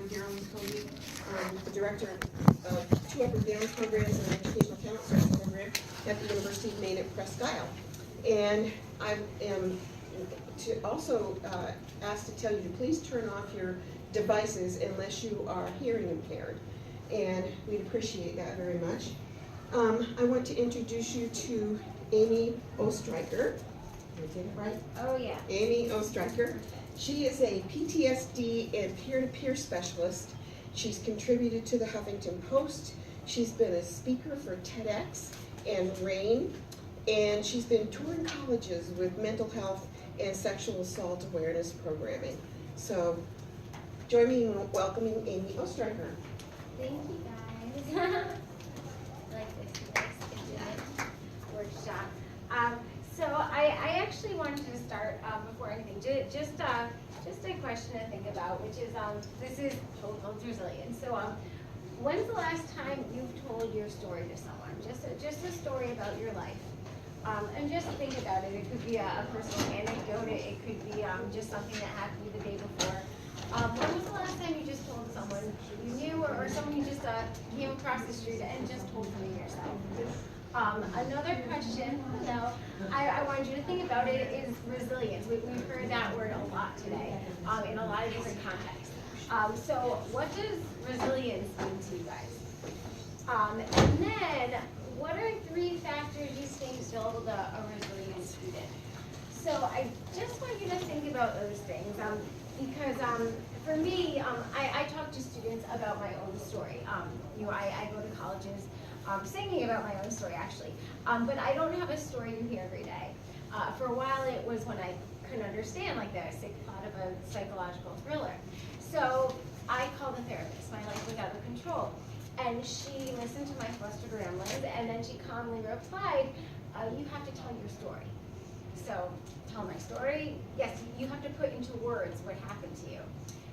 I'm Carolyn Cody. I'm the director of two Up and Down programs and an educational talent search program at the University of Maine at Presque Isle. And I am also asked to tell you to please turn off your devices unless you are hearing impaired. And we'd appreciate that very much. I want to introduce you to Amy Ostreicher. Did I get it right? Oh, yeah. Amy Ostreicher. She is a PTSD and peer-to-peer specialist. She's contributed to the Huffington Post. She's been a speaker for TEDx and RAIN, and she's been touring colleges with mental health and sexual assault awareness programming. So join me in welcoming Amy Ostreicher. Thank you, guys. I like this. You guys can do it. Workshop. So I actually wanted to start before anything, just a question to think about, which is this is called resilience. So when's the last time you've told your story to someone? Just a story about your life. And just think about it. It could be a personal anecdote. It could be just something that happened the day before. When was the last time you just told someone you knew, or someone you just came across the street and just told them yourself? Another question, I wanted you to think about it is resilience. We've heard that word a lot today in a lot of different contexts. So what does resilience mean to you guys? And then, what are 3 factors you think build a resilient student? So I just want you to think about those things because for me, I talk to students about my own story. I go to colleges singing about my own story actually, but I don't have a story you hear every day. For a while it was when I couldn't understand like the sick plot of a psychological thriller. So I called a therapist, my life was out of control. And she listened to my flustered ramblings, and then she calmly replied, you have to tell your story. So, tell my story? Yes, you have to put into words what happened to you.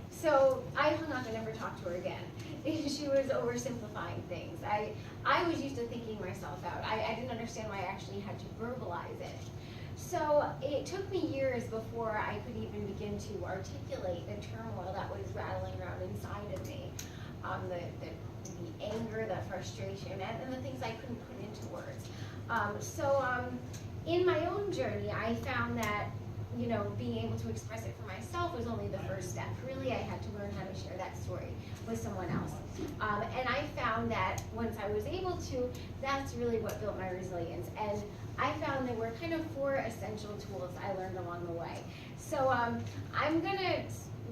So, I hung up and never talked to her again. She was oversimplifying things. I was used to thinking myself out. I didn't understand why I actually had to verbalize it. So, it took me years before I could even begin to articulate the turmoil that was rattling around inside of me. The anger, the frustration, and the things I couldn't put into words. In my own journey, I found that, being able to express it for myself was only the first step. Really, I had to learn how to share that story with someone else. And I found that once I was able to, that's really what built my resilience. And I found there were kind of 4 essential tools I learned along the way. So I'm gonna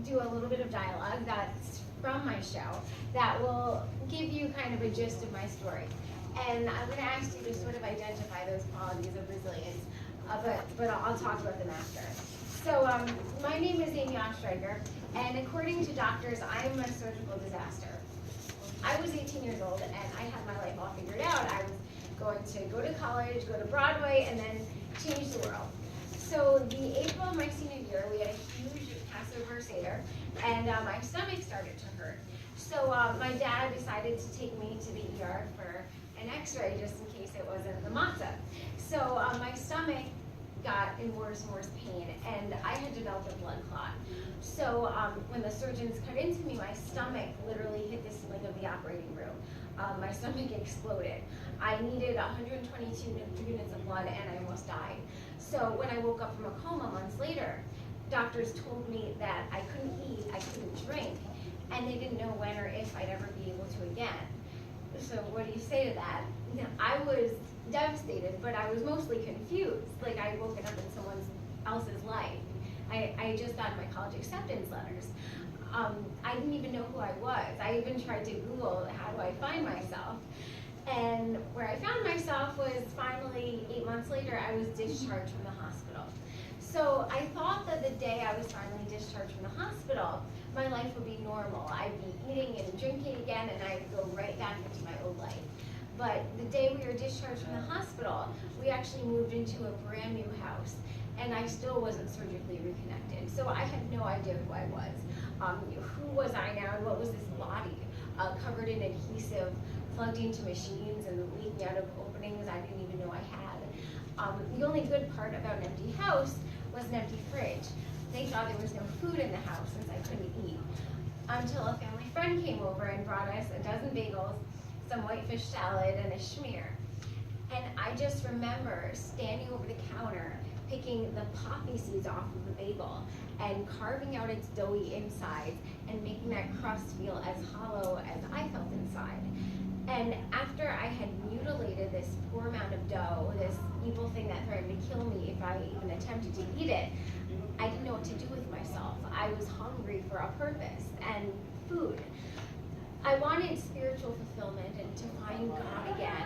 do a little bit of dialogue that's from my show that will give you kind of a gist of my story. And I'm going to ask you to sort of identify those qualities of resilience, but I'll talk about them after. So my name is Amy Ostreicher, and according to doctors, I am a surgical disaster. I was 18 years old, and I had my life all figured out. I was going to go to college, go to Broadway, and then change the world. So the April of my senior year, we had a huge Passover Seder, and my stomach started to hurt. So my dad decided to take me to the ER for an x-ray just in case it wasn't the matzah. So my stomach got in worse and worse pain, and I had developed a blood clot. So when the surgeons cut into me, my stomach literally hit the ceiling of the operating room. My stomach exploded. I needed 122 units of blood, and I almost died. So when I woke up from a coma months later, doctors told me that I couldn't eat, I couldn't drink, and they didn't know when or if I'd ever be able to again. So what do you say to that? I was devastated, but I was mostly confused. Like I'd woken up in someone else's life. I just got my college acceptance letters. I didn't even know who I was. I even tried to Google, how do I find myself? And where I found myself was finally 8 months later, I was discharged from the hospital. So I thought that the day I was finally discharged from the hospital, my life would be normal. I'd be eating and drinking again, and I'd go right back into my old life. But the day we were discharged from the hospital, we actually moved into a brand new house, and I still wasn't surgically reconnected. So I had no idea who I was. Who was I now, and what was this body covered in adhesive, plugged into machines and leaking out of openings I didn't even know I had. The only good part about an empty house was an empty fridge. Thank God there was no food in the house since I couldn't eat. Until a family friend came over and brought us a dozen bagels, some whitefish salad, and a schmear. And I just remember standing over the counter, picking the poppy seeds off of the bagel and carving out its doughy insides and making that crust feel as hollow as I felt inside. And after I had mutilated this poor amount of dough, this evil thing that threatened to kill me if I even attempted to eat it, I didn't know what to do with myself. I was hungry for a purpose and food. I wanted spiritual fulfillment and to find God again,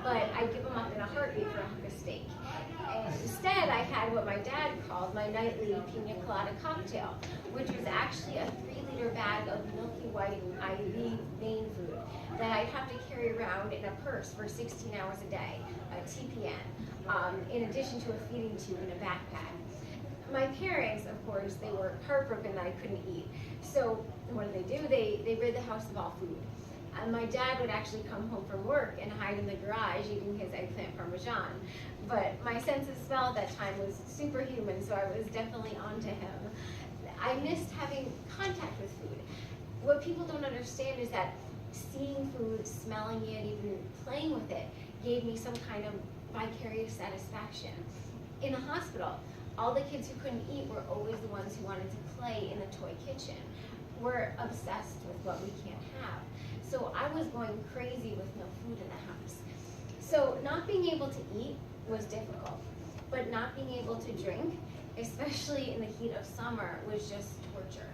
but I'd give him up in a heartbeat for a hunk of steak. And instead, I had what my dad called my nightly pina colada cocktail, which was actually a 3-liter bag of milky white IV vein food that I'd have to carry around in a purse for 16 hours a day, a TPN, in addition to a feeding tube and a backpack. My parents, of course, they were heartbroken that I couldn't eat. So what do? They rid the house of all food. And my dad would actually come home from work and hide in the garage eating his eggplant parmesan. But my sense of smell at that time was superhuman, so I was definitely onto him. I missed having contact with food. What people don't understand is that seeing food, smelling it, even playing with it, gave me some kind of vicarious satisfaction. In the hospital, all the kids who couldn't eat were always the ones who wanted to play in the toy kitchen. We're obsessed with what we can't have. So I was going crazy with no food in the house. So not being able to eat was difficult, but not being able to drink, especially in the heat of summer, was just torture.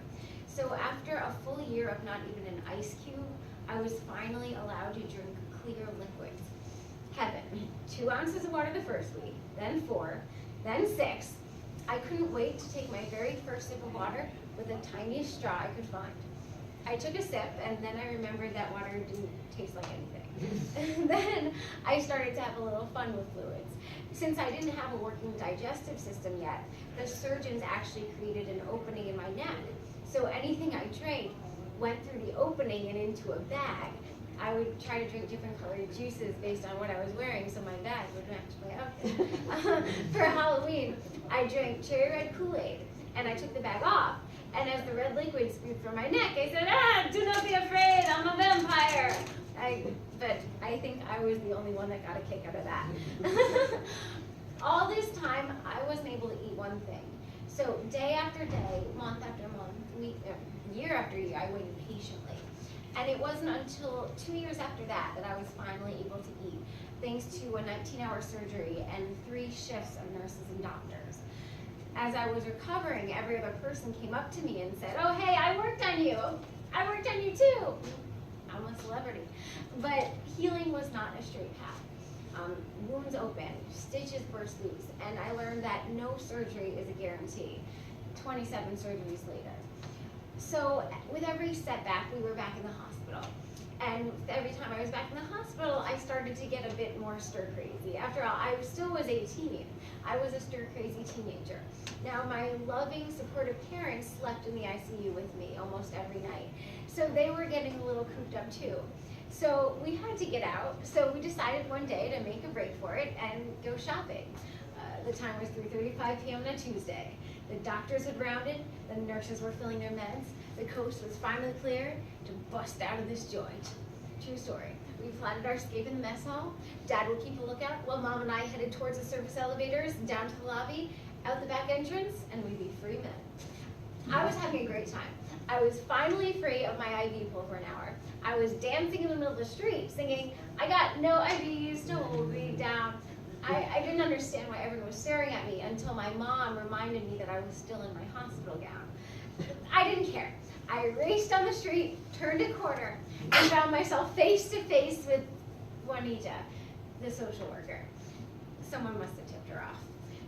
So after a full year of not even an ice cube, I was finally allowed to drink clear liquids. Heaven. 2 ounces of water the first week, then 4, then 6. I couldn't wait to take my very first sip of water with the tiniest straw I could find. I took a sip, and then I remembered that water didn't taste like anything. Then I started to have a little fun with fluids. Since I didn't have a working digestive system yet, the surgeons actually created an opening in my neck. So anything I drank went through the opening and into a bag. I would try to drink different colored juices based on what I was wearing, so my bag would match my outfit. For Halloween, I drank cherry red Kool-Aid, and I took the bag off. And as the red liquid spewed from my neck, I said, do not be afraid, I'm a vampire. But I think I was the only one that got a kick out of that. All this time, I wasn't able to eat one thing. So day after day, month after month, year after year, I waited patiently. And it wasn't until 2 years after that that I was finally able to eat, thanks to a 19-hour surgery and 3 shifts of nurses and doctors. As I was recovering, every other person came up to me and said, oh, hey, I worked on you. I worked on you too. I'm a celebrity. But healing was not a straight path. Wounds opened, stitches burst loose, and I learned that no surgery is a guarantee. 27 surgeries later. So with every setback, we were back in the hospital. And every time I was back in the hospital, I started to get a bit more stir-crazy. After all, I still was 18. I was a stir-crazy teenager. Now, my loving, supportive parents slept in the ICU with me almost every night. So they were getting a little cooped up too. So we had to get out. So we decided one day to make a break for it and go shopping. The time was 3:35 p.m. on a Tuesday. The doctors had rounded, the nurses were filling their meds, the coast was finally clear to bust out of this joint. True story. We plotted our escape in the mess hall. Dad would keep a lookout while Mom and I headed towards the surface elevators, down to the lobby, out the back entrance, and we'd be free men. I was having a great time. I was finally free of my IV pole for an hour. I was dancing in the middle of the street, singing, I got no IVs to hold me down. I didn't understand why everyone was staring at me until my mom reminded me that I was still in my hospital gown. I didn't care. I raced down the street, turned a corner, and found myself face to face with Juanita, the social worker. Someone must have tipped her off.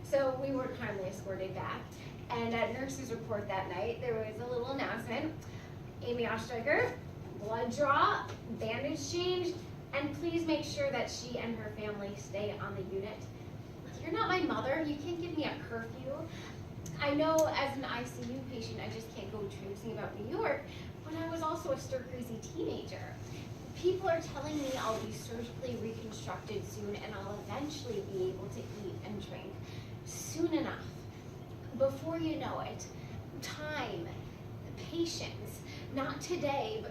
So we were kindly escorted back. And at nurse's report that night, there was a little announcement. Amy Ostreicher, blood draw, bandage changed, and please make sure that she and her family stay on the unit. You're not my mother. You can't give me a curfew. I know as an ICU patient, I just can't go traipsing about New York, but I was also a stir-crazy teenager. People are telling me I'll be surgically reconstructed soon and I'll eventually be able to eat and drink soon enough. Before you know it, time, patience, not today,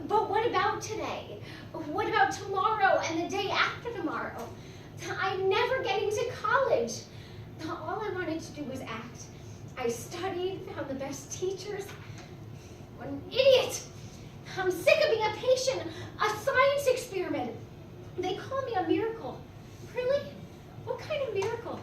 but what about today? What about tomorrow and the day after tomorrow? I'm never getting to college. All I wanted to do was act. I studied, found the best teachers. What an idiot! I'm sick of being a patient, a science experiment. They call me a miracle. Really? What kind of miracle?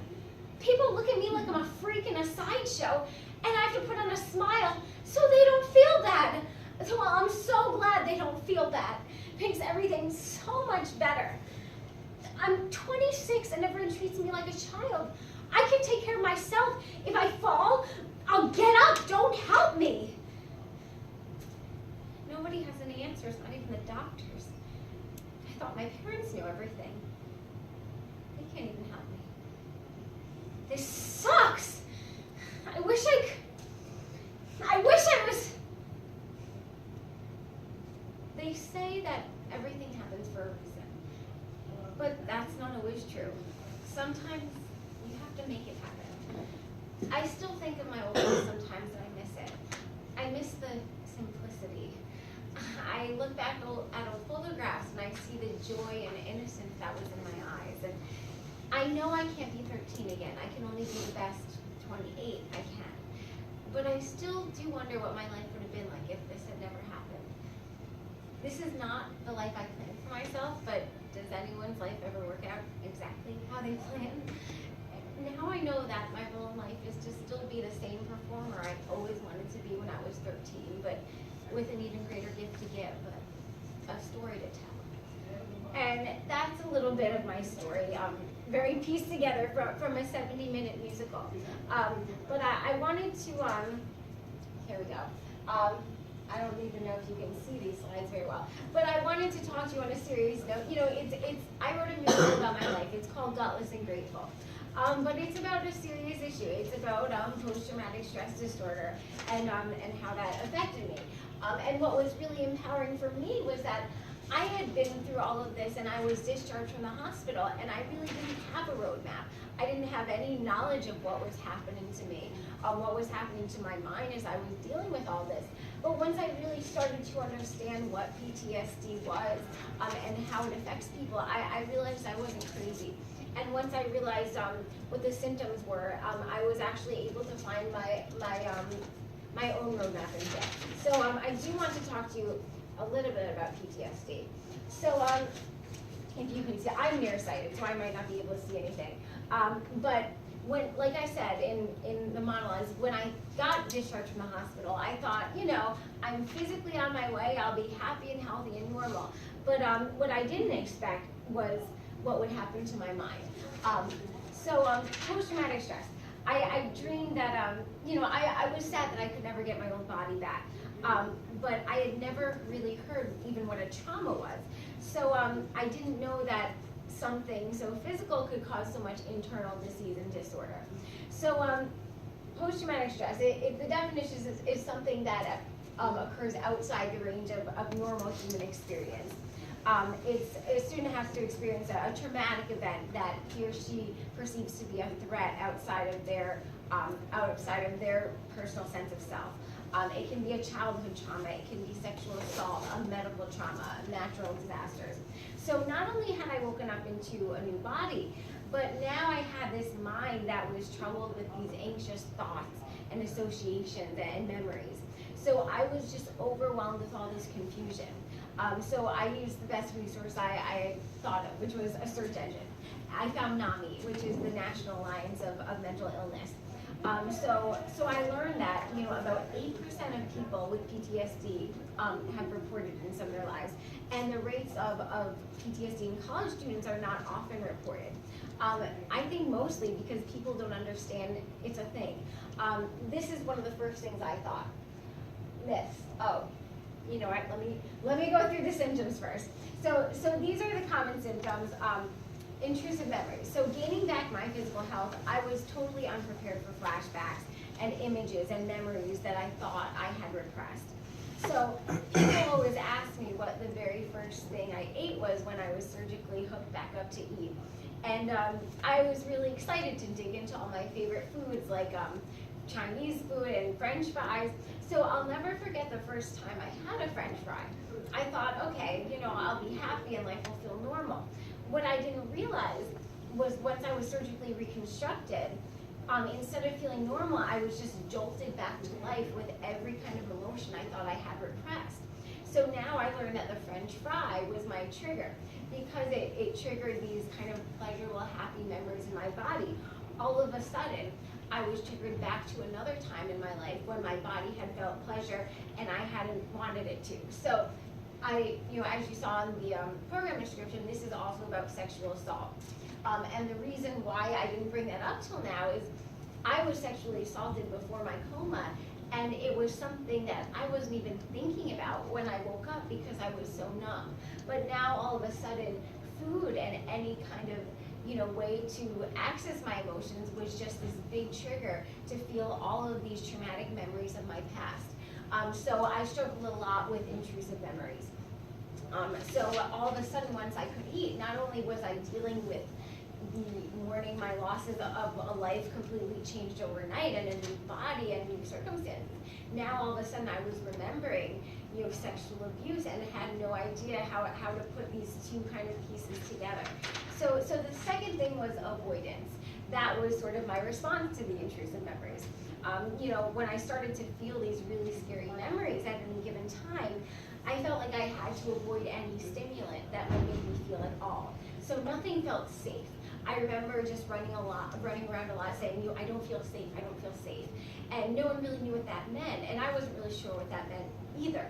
People look at me like I'm a freak in a sideshow, and I have to put on a smile so they don't feel bad. So I'm so glad they don't feel bad. It makes everything so much better. I'm 26 and everyone treats me like a child. I can take care of myself. If I fall, I'll get up. Don't help me. Nobody has any answers, not even the doctors. I thought my parents knew everything. They can't even help me. This sucks. I wish I was. They say that everything happens for a reason, but that's not always true. Sometimes you have to make it happen. I still think of my old life sometimes and I miss it. I miss the simplicity. I look back at old photographs and I see the joy and innocence that was in my eyes. And I know I can't be 13 again. I can only be the best 28 I can. But I still do wonder what my life would have been like if this had never happened. This is not the life I planned for myself, but does anyone's life ever work out exactly how they planned? Now I know that my goal in life is to still be the same performer I always wanted to be when I was 13, but with an even greater gift to give, a story to tell. And that's a little bit of my story, very pieced together from a 70-minute musical. But I wanted to, here we go. I don't even know if you can see these slides very well, but I wanted to talk to you on a serious note. You know, I wrote a musical about my life. It's called Gutless and Grateful. But it's about a serious issue. It's about post-traumatic stress disorder and how that affected me. And what was really empowering for me was that I had been through all of this and I was discharged from the hospital and I really didn't have a roadmap. I didn't have any knowledge of what was happening to me, what was happening to my mind as I was dealing with all this. But once I really started to understand what PTSD was and how it affects people, I realized I wasn't crazy. And once I realized what the symptoms were, I was actually able to find my own roadmap in it. So I do want to talk to you a little bit about PTSD. So if you can see, I'm nearsighted, so I might not be able to see anything. But when, like I said in the monologues, when I got discharged from the hospital, I thought, you know, I'm physically on my way, I'll be happy and healthy and normal. But what I didn't expect was what would happen to my mind. Post-traumatic stress. I dreamed that, you know, I was sad that I could never get my own body back. But I had never really heard even what a trauma was. So I didn't know that something so physical could cause so much internal disease and disorder. So post-traumatic stress, the definition is something that occurs outside the range of normal human experience. A student has to experience a traumatic event that he or she perceives to be a threat outside of their personal sense of self. It can be a childhood trauma, it can be sexual assault, a medical trauma, natural disasters. So not only had I woken up into a new body, but now I had this mind that was troubled with these anxious thoughts and associations and memories. So I was just overwhelmed with all this confusion. So I used the best resource I thought of, which was a search engine. I found NAMI, which is the National Alliance of Mental Illness. So I learned that, you know, about 8% of people with PTSD have reported in some of their lives, and the rates of PTSD in college students are not often reported. I think mostly because people don't understand it's a thing. This is one of the first things I thought. You know what, let me go through the symptoms first. So these are the common symptoms. Intrusive memories. So gaining back my physical health, I was totally unprepared for flashbacks and images and memories that I thought I had repressed. So people always ask me what the very first thing I ate was when I was surgically hooked back up to eat. And I was really excited to dig into all my favorite foods like Chinese food and French fries. So I'll never forget the first time I had a French fry. I thought, okay, I'll be happy and life will feel normal. What I didn't realize was once I was surgically reconstructed, instead of feeling normal, I was just jolted back to life with every kind of emotion I thought I had repressed. So now I learned that the French fry was my trigger because it triggered these kind of pleasurable, happy memories in my body. All of a sudden, I was triggered back to another time in my life when my body had felt pleasure and I hadn't wanted it to. So as you saw in the program description, this is also about sexual assault. And the reason why I didn't bring that up till now is I was sexually assaulted before my coma, and it was something that I wasn't even thinking about when I woke up because I was so numb. But now all of a sudden, food and any kind of way to access my emotions was just this big trigger to feel all of these traumatic memories of my past. So I struggled a lot with intrusive memories. So all of a sudden, once I could eat, not only was I dealing with mourning my losses of a life completely changed overnight and a new body and new circumstances, now all of a sudden I was remembering sexual abuse and had no idea how to put these two kind of pieces together. So the second thing was avoidance. That was sort of my response to the intrusive memories. When I started to feel these really scary memories at any given time, I felt like I had to avoid any stimulant that would make me feel at all. So nothing felt safe. I remember just running around a lot saying, I don't feel safe, I don't feel safe. And no one really knew what that meant, and I wasn't really sure what that meant either.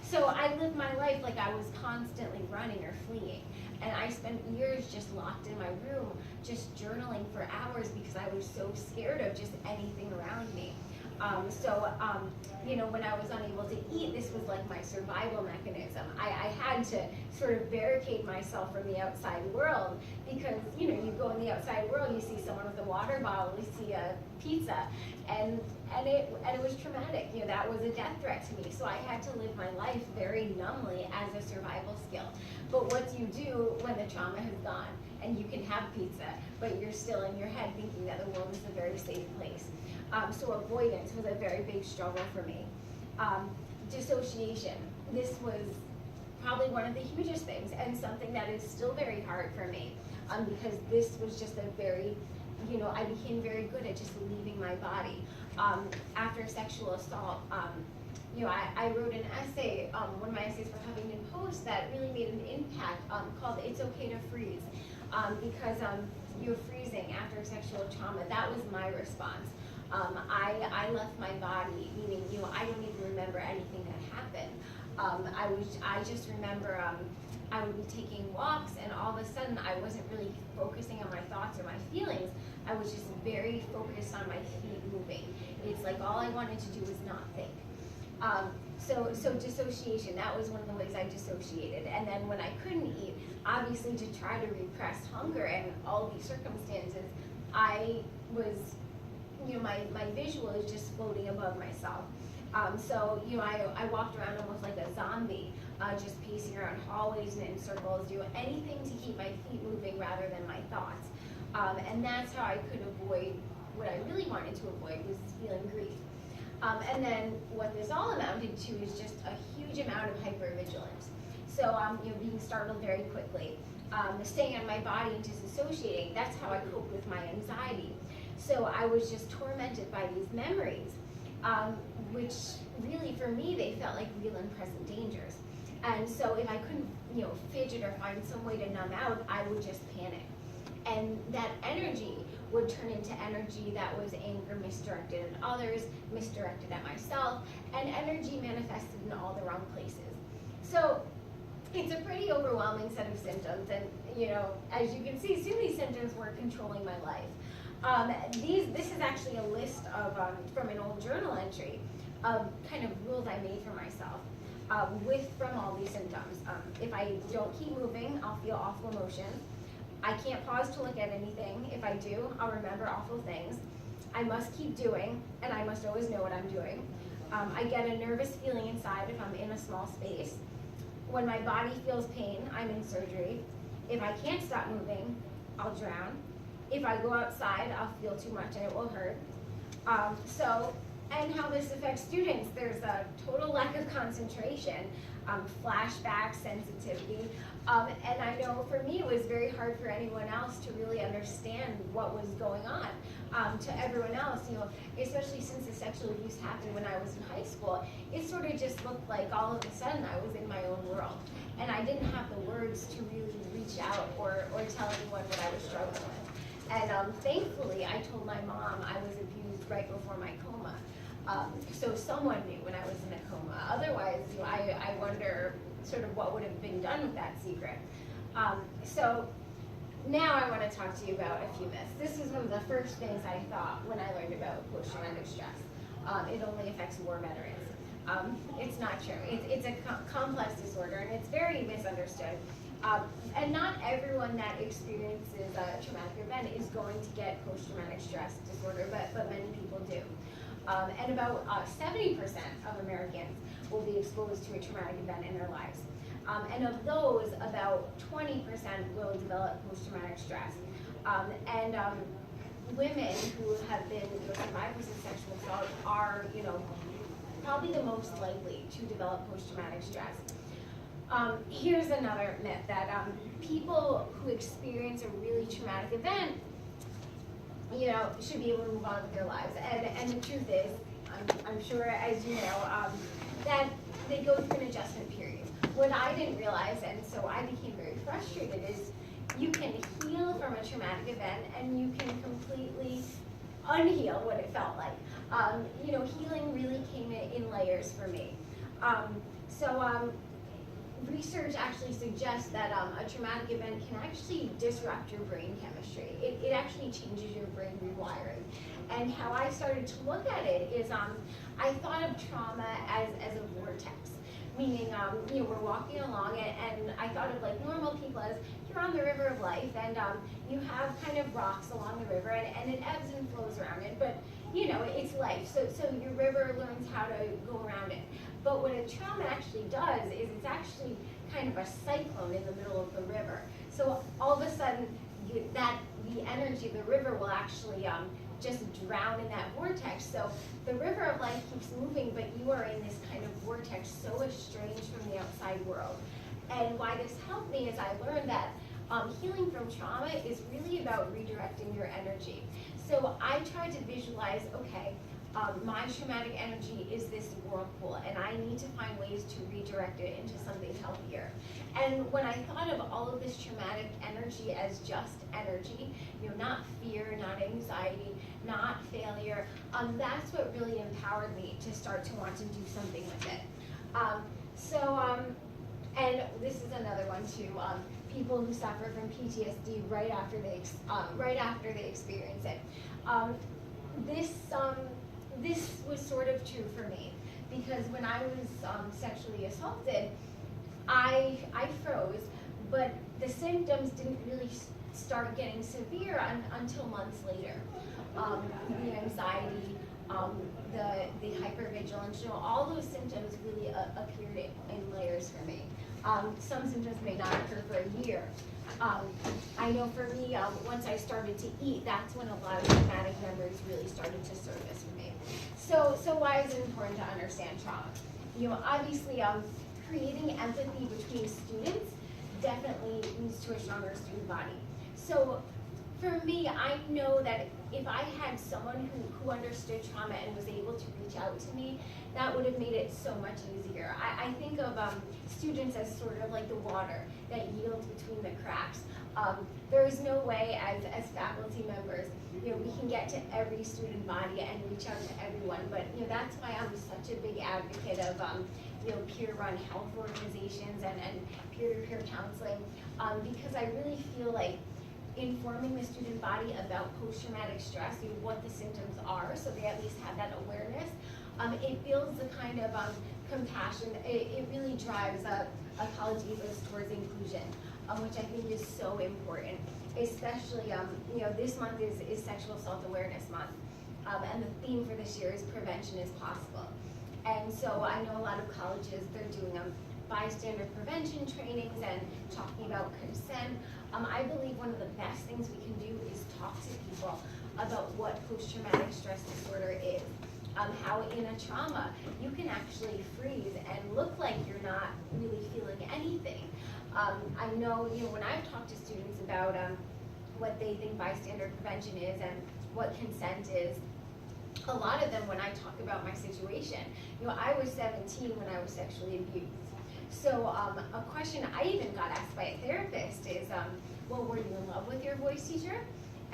So I lived my life like I was constantly running or fleeing. And I spent years just locked in my room, just journaling for hours because I was so scared of just anything around me. When I was unable to eat, this was like my survival mechanism. I had to sort of barricade myself from the outside world because, you go in the outside world, you see someone with a water bottle, you see a pizza, and it was traumatic. That was a death threat to me. So I had to live my life very numbly as a survival skill. But what do you do when the trauma has gone and you can have pizza, but you're still in your head thinking that the world is a very safe place? So avoidance was a very big struggle for me. Dissociation, this was probably one of the hugest things and something that is still very hard for me because this was just a very, I became very good at just leaving my body. After sexual assault, I wrote an essay, one of my essays for Huffington Post that really made an impact called It's Okay to Freeze because you're freezing after sexual trauma. That was my response. I left my body, meaning, I don't even remember anything that happened. I just remember I would be taking walks and all of a sudden I wasn't really focusing on my thoughts or my feelings. I was just very focused on my feet moving. It's like all I wanted to do was not think. So dissociation, that was one of the ways I dissociated. And then when I couldn't eat, obviously to try to repress hunger and all these circumstances, I was, my visual is just floating above myself. I walked around almost like a zombie, just pacing around hallways and in circles, anything to keep my feet moving rather than my thoughts. And that's how I could avoid what I really wanted to avoid was feeling grief. And then what this all amounted to is just a huge amount of hypervigilance. So being startled very quickly, staying on my body and disassociating, that's how I coped with my anxiety. So I was just tormented by these memories, which really for me, they felt like real and present dangers. And so if I couldn't, fidget or find some way to numb out, I would just panic. And that energy would turn into energy that was anger misdirected at others, misdirected at myself, and energy manifested in all the wrong places. So it's a pretty overwhelming set of symptoms, and as you can see, some of these symptoms were controlling my life. This is actually a list of from an old journal entry of kind of rules I made for myself from all these symptoms. If I don't keep moving, I'll feel awful emotions. I can't pause to look at anything. If I do, I'll remember awful things. I must keep doing, and I must always know what I'm doing. I get a nervous feeling inside if I'm in a small space. When my body feels pain, I'm in surgery. If I can't stop moving, I'll drown. If I go outside, I'll feel too much and it will hurt. and how this affects students. There's a total lack of concentration, flashback sensitivity, and I know for me it was very hard for anyone else to really understand what was going on. To everyone else, especially since the sexual abuse happened when I was in high school, it sort of just looked like all of a sudden I was in my own world. And I didn't have the words to really reach out or tell anyone what I was struggling with. And thankfully, I told my mom I was abused right before my coma. So someone knew when I was in a coma. Otherwise, I wonder sort of what would have been done with that secret. So now I want to talk to you about a few myths. This is one of the first things I thought when I learned about post-traumatic stress. It only affects war veterans. It's not true. It's a complex disorder, and it's very misunderstood. And not everyone that experiences a traumatic event is going to get post-traumatic stress disorder, but many people do. And about 70% of Americans will be exposed to a traumatic event in their lives. And of those, about 20% will develop post-traumatic stress. And women who have been survivors of sexual assault are, probably the most likely to develop post-traumatic stress. Here's another myth, that people who experience a really traumatic event, should be able to move on with their lives. And the truth is, I'm sure, as you know, that they go through an adjustment period. What I didn't realize, and so I became very frustrated, is you can heal from a traumatic event and you can completely unheal what it felt like. Healing really came in layers for me. Research actually suggests that a traumatic event can actually disrupt your brain chemistry. It actually changes your brain rewiring. And how I started to look at it is I thought of trauma as a vortex. Meaning, we're walking along, and I thought of like normal people as you're on the river of life, and you have kind of rocks along the river, and it ebbs and flows around it, but it's life, so your river learns how to go around it. But what a trauma actually does is it's actually kind of a cyclone in the middle of the river. So all of a sudden, the energy of the river will actually just drown in that vortex. So the river of life keeps moving, but you are in this kind of vortex so estranged from the outside world. And why this helped me is I learned that healing from trauma is really about redirecting your energy. So I tried to visualize, okay, my traumatic energy is this whirlpool, and I need to find ways to redirect it into something healthier. And when I thought of all of this traumatic energy as just energy, not fear, not anxiety, not failure, that's what really empowered me to start to want to do something with it. And this is another one too. People who suffer from PTSD right after they experience it. This was sort of true for me, because when I was sexually assaulted, I froze, but the symptoms didn't really start getting severe until months later. The anxiety, the hypervigilance, all those symptoms really appeared in layers for me. Some symptoms may not occur for a year. I know for me, once I started to eat, that's when a lot of traumatic memories really started to surface for me. So why is it important to understand trauma? Obviously, creating empathy between students definitely leads to a stronger student body. So for me, I know that if I had someone who understood trauma and was able to reach out to me, that would have made it so much easier. I think of students as sort of like the water that yields between the cracks. There is no way as faculty members, we can get to every student body and reach out to everyone, but that's why I'm such a big advocate of peer-run health organizations and peer-to-peer counseling, because I really feel like informing the student body about post-traumatic stress, what the symptoms are, so they at least have that awareness. It builds the kind of compassion. It really drives a college ethos towards inclusion, which I think is so important. Especially, this month is Sexual Assault Awareness Month, and the theme for this year is Prevention is Possible. And so I know a lot of colleges, they're doing bystander prevention trainings and talking about consent. I believe one of the best things we can do is talk to people about what post-traumatic stress disorder is. how in a trauma you can actually freeze and look like you're not really feeling anything. I know, when I've talked to students about what they think bystander prevention is and what consent is, a lot of them, when I talk about my situation, I was 17 when I was sexually abused. So a question I even got asked by a therapist is, well, were you in love with your voice teacher?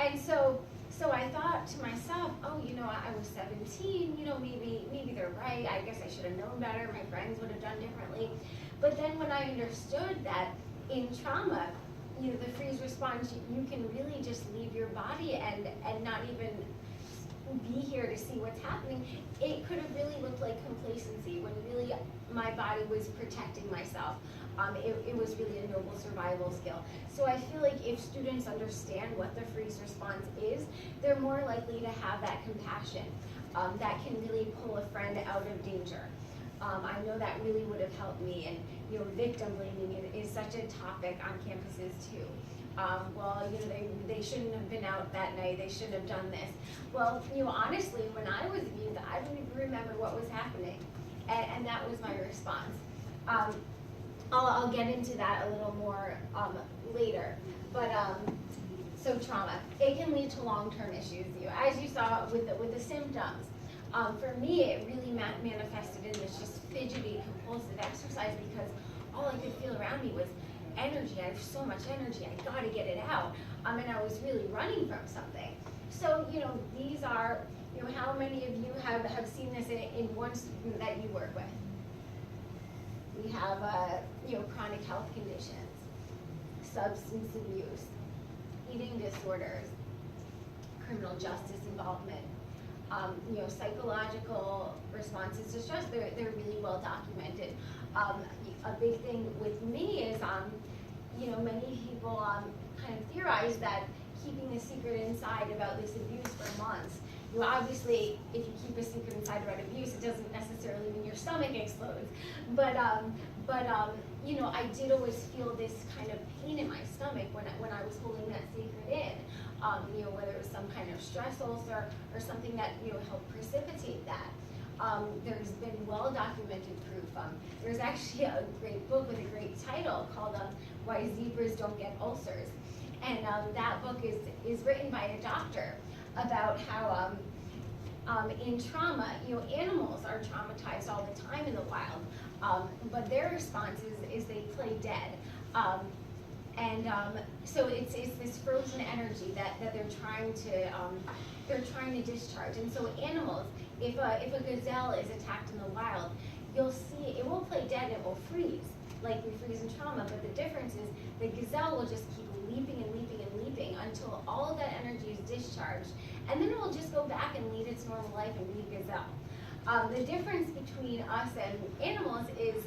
And so I thought to myself, oh, I was 17, maybe they're right. I guess I should have known better. My friends would have done differently. But then when I understood that in trauma, the freeze response, you can really just leave your body and not even be here to see what's happening, it could have really looked like complacency when really my body was protecting myself. It was really a noble survival skill. So I feel like if students understand what the freeze response is, they're more likely to have that compassion that can really pull a friend out of danger. I know that really would have helped me, and victim blaming is such a topic on campuses too. Well, they shouldn't have been out that night, they shouldn't have done this. Well, honestly, when I was abused, I don't even remember what was happening, and that was my response. I'll get into that a little more later, but so trauma, it can lead to long-term issues. As you saw with the symptoms, for me, it really manifested in this just fidgety, compulsive exercise because all I could feel around me was energy. I have so much energy, I gotta get it out. And I was really running from something. So, these are, how many of you have seen this in one student that you work with? We have, chronic health conditions, substance abuse, eating disorders, criminal justice involvement, psychological responses to stress, they're really well documented. A big thing with me is, many people kind of theorize that keeping a secret inside about this abuse for months, obviously, if you keep a secret inside about abuse, it doesn't necessarily mean your stomach explodes. But I did always feel this kind of pain in my stomach when I was holding that secret in. Whether it was some kind of stress ulcer or something that helped precipitate that. There's been well-documented proof. There's actually a great book with a great title called Why Zebras Don't Get Ulcers. And that book is written by a doctor about how in trauma, animals are traumatized all the time in the wild, but their response is they play dead. So it's this frozen energy that they're trying to discharge. And so animals, if a gazelle is attacked in the wild, you'll see it will play dead, it will freeze, like we freeze in trauma, but the difference is the gazelle will just keep leaping and leaping and leaping until all of that energy is discharged, and then it will just go back and lead its normal life and be a gazelle. The difference between us and animals is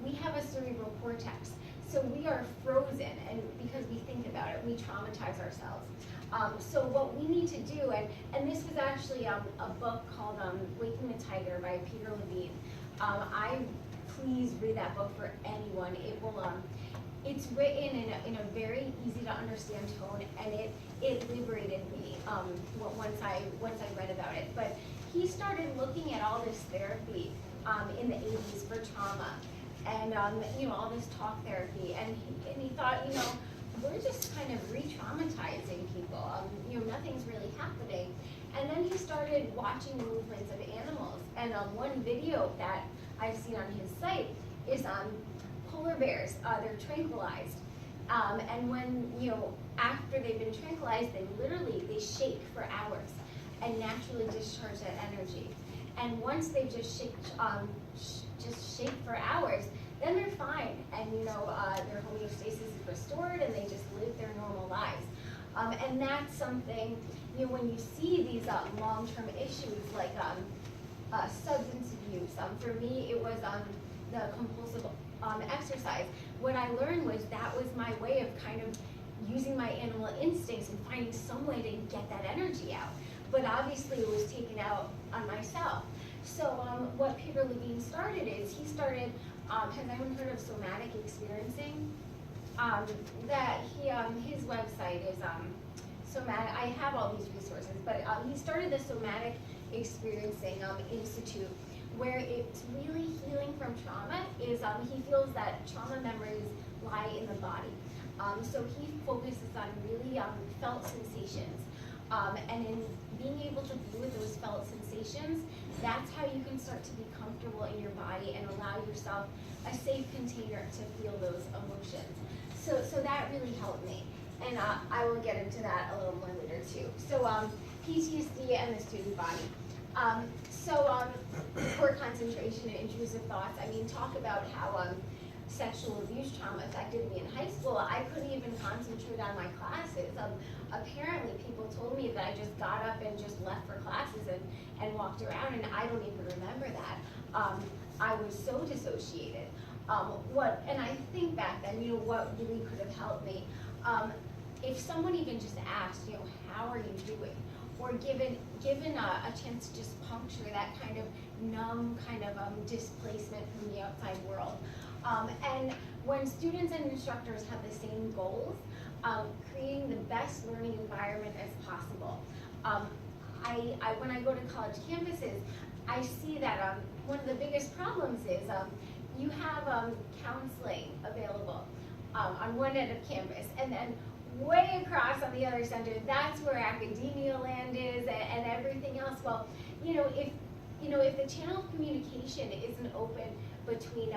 we have a cerebral cortex. So we are frozen, and because we think about it, we traumatize ourselves. So what we need to do, and this was actually a book called Waking the Tiger by Peter Levine. Please read that book for anyone. It will, it's written in a very easy to understand tone, and it liberated me once I read about it. But he started looking at all this therapy in the 80s for trauma. And all this talk therapy, and he thought, we're just kind of re-traumatizing people. Nothing's really happening. And then he started watching movements of animals. And one video that I've seen on his site is polar bears. They're tranquilized, and when after they've been tranquilized, they shake for hours and naturally discharge that energy. And once they just shake for hours, then they're fine, and their homeostasis is restored, and they just live their normal lives. And that's something, when you see these long-term issues like substance abuse. For me, it was the compulsive exercise. What I learned was that was my way of kind of using my animal instincts and finding some way to get that energy out. But obviously, it was taken out on myself. So what Peter Levine started is, he started, has anyone heard of somatic experiencing? His website is somatic, I have all these resources, but he started the somatic experiencing institute, where it's really healing from trauma. Is he feels that trauma memories lie in the body. So he focuses on really felt sensations. And in being able to be with those felt sensations, that's how you can start to be comfortable in your body and allow yourself a safe container to feel those emotions. So that really helped me. And I will get into that a little more later too. So PTSD and the student body. Poor concentration and intrusive thoughts. I mean, talk about how sexual abuse trauma affected me in high school. I couldn't even concentrate on my classes. Apparently, people told me that I just got up and just left for classes and walked around, and I don't even remember that. I was so dissociated. And I think back then, what really could have helped me. If someone even just asked, how are you doing? Or given a chance to just puncture that kind of numb kind of displacement from the outside world. And when students and instructors have the same goals, creating the best learning environment as possible. When I go to college campuses, I see that one of the biggest problems is you have counseling available on one end of campus, and then way across on the other center, that's where academia land is and everything else. Well, if the channel of communication isn't open between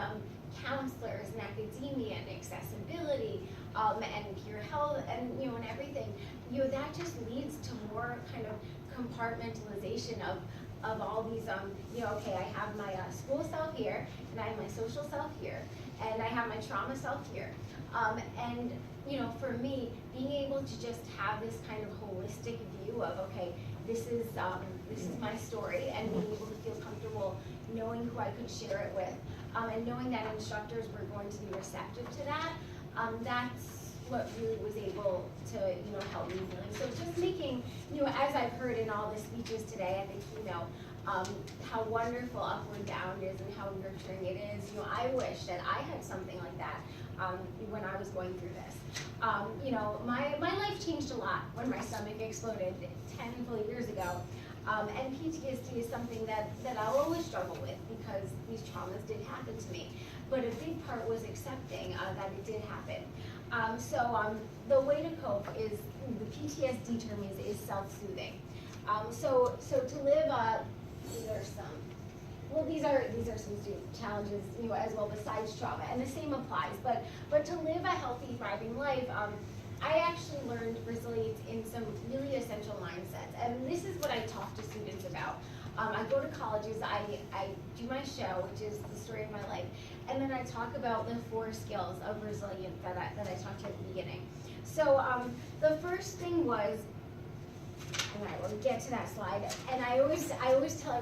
counselors and academia and accessibility and peer health and and everything, that just leads to more kind of compartmentalization of all these okay, I have my school self here, and I have my social self here, and I have my trauma self here, and for me, being able to just have this kind of holistic view of, okay, this is my story, and being able to feel comfortable knowing who I could share it with, and knowing that instructors were going to be receptive to that, that's what really was able to help me healing. So just making, as I've heard in all the speeches today at the keynote, how wonderful Upward Bound is and how nurturing it is. I wish that I had something like that when I was going through this. My life changed a lot when my stomach exploded 10 full years ago. And PTSD is something that I'll always struggle with because these traumas did happen to me. But a big part was accepting that it did happen. The way to cope is, the PTSD term is self-soothing. So to live, these are some student challenges, as well besides trauma, and the same applies. But to live a healthy, thriving life, I actually learned resilience in some really essential mindsets, and this is what I talk to students about. I go to colleges, I do my show, which is the story of my life, and then I talk about the 4 skills of resilience that I talked to at the beginning. So the first thing was, and I will get to that slide, and I always tell